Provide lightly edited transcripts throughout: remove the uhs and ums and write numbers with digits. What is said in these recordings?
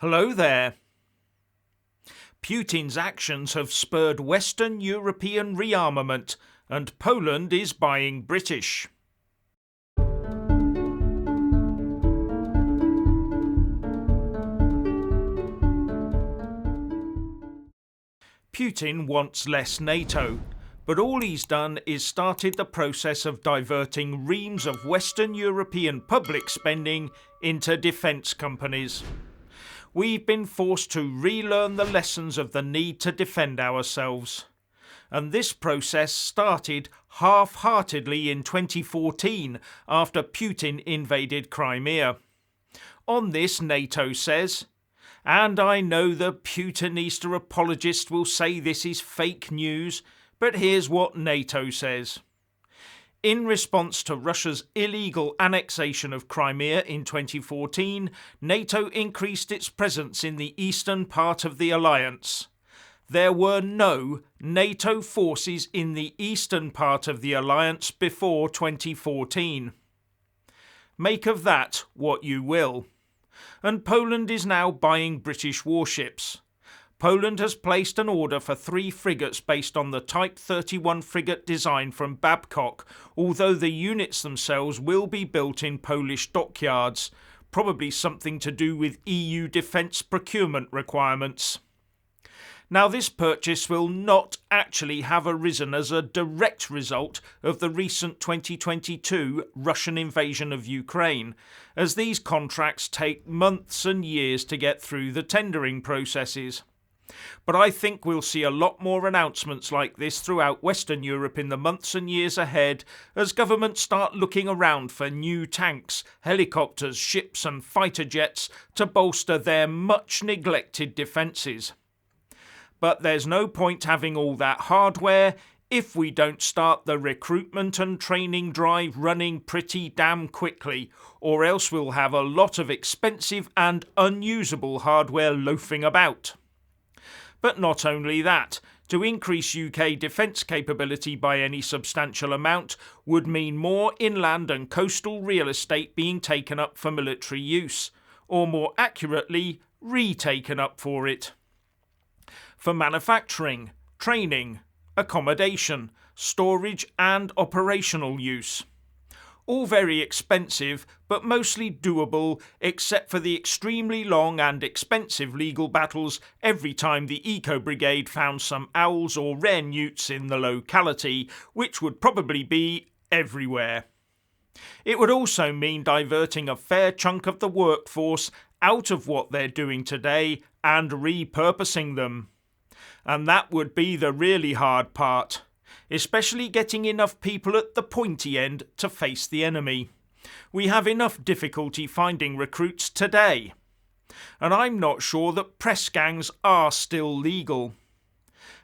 Hello there. Putin's actions have spurred Western European rearmament, and Poland is buying British. Putin wants less NATO, but all he's done is started the process of diverting reams of Western European public spending into defence companies. We've been forced to relearn the lessons of the need to defend ourselves. And this process started half-heartedly in 2014 after Putin invaded Crimea. On this, NATO says, and I know the Putinista apologists will say this is fake news, but here's what NATO says. In response to Russia's illegal annexation of Crimea in 2014, NATO increased its presence in the eastern part of the alliance. There were no NATO forces in the eastern part of the alliance before 2014. Make of that what you will. And Poland is now buying British warships. Poland has placed an order for 3 frigates based on the Type 31 frigate design from Babcock, although the units themselves will be built in Polish dockyards, probably something to do with EU defence procurement requirements. Now, this purchase will not actually have arisen as a direct result of the recent 2022 Russian invasion of Ukraine, as these contracts take months and years to get through the tendering processes. But I think we'll see a lot more announcements like this throughout Western Europe in the months and years ahead as governments start looking around for new tanks, helicopters, ships and fighter jets to bolster their much neglected defences. But there's no point having all that hardware if we don't start the recruitment and training drive running pretty damn quickly, or else we'll have a lot of expensive and unusable hardware loafing about. But not only that, to increase UK defence capability by any substantial amount would mean more inland and coastal real estate being taken up for military use, or more accurately, retaken up for it. For manufacturing, training, accommodation, storage and operational use. All very expensive, but mostly doable, except for the extremely long and expensive legal battles every time the Eco Brigade found some owls or rare newts in the locality, which would probably be everywhere. It would also mean diverting a fair chunk of the workforce out of what they're doing today and repurposing them. And that would be the really hard part, especially getting enough people at the pointy end to face the enemy. We have enough difficulty finding recruits today. And I'm not sure that press gangs are still legal.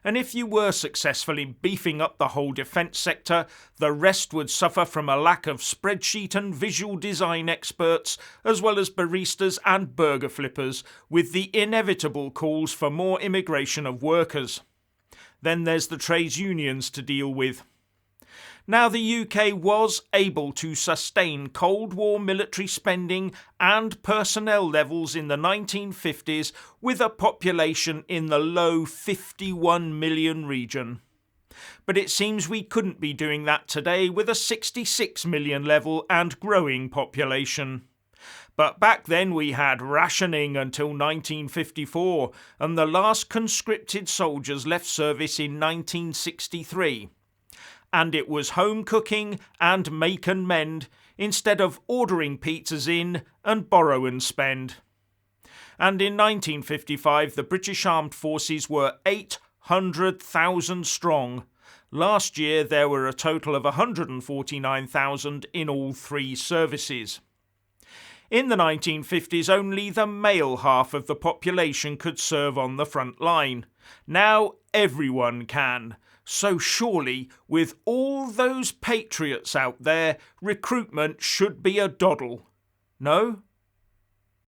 And if you were successful in beefing up the whole defence sector, the rest would suffer from a lack of spreadsheet and visual design experts, as well as baristas and burger flippers, with the inevitable calls for more immigration of workers. Then there's the trades unions to deal with. Now, the UK was able to sustain Cold War military spending and personnel levels in the 1950s with a population in the low 51 million region. But it seems we couldn't be doing that today with a 66 million level and growing population. But back then we had rationing until 1954, and the last conscripted soldiers left service in 1963. And it was home cooking and make and mend instead of ordering pizzas in and borrow and spend. And in 1955 the British Armed Forces were 800,000 strong. Last year there were a total of 149,000 in all 3 services. In the 1950s only the male half of the population could serve on the front line. Now everyone can. So surely, with all those patriots out there, recruitment should be a doddle. No?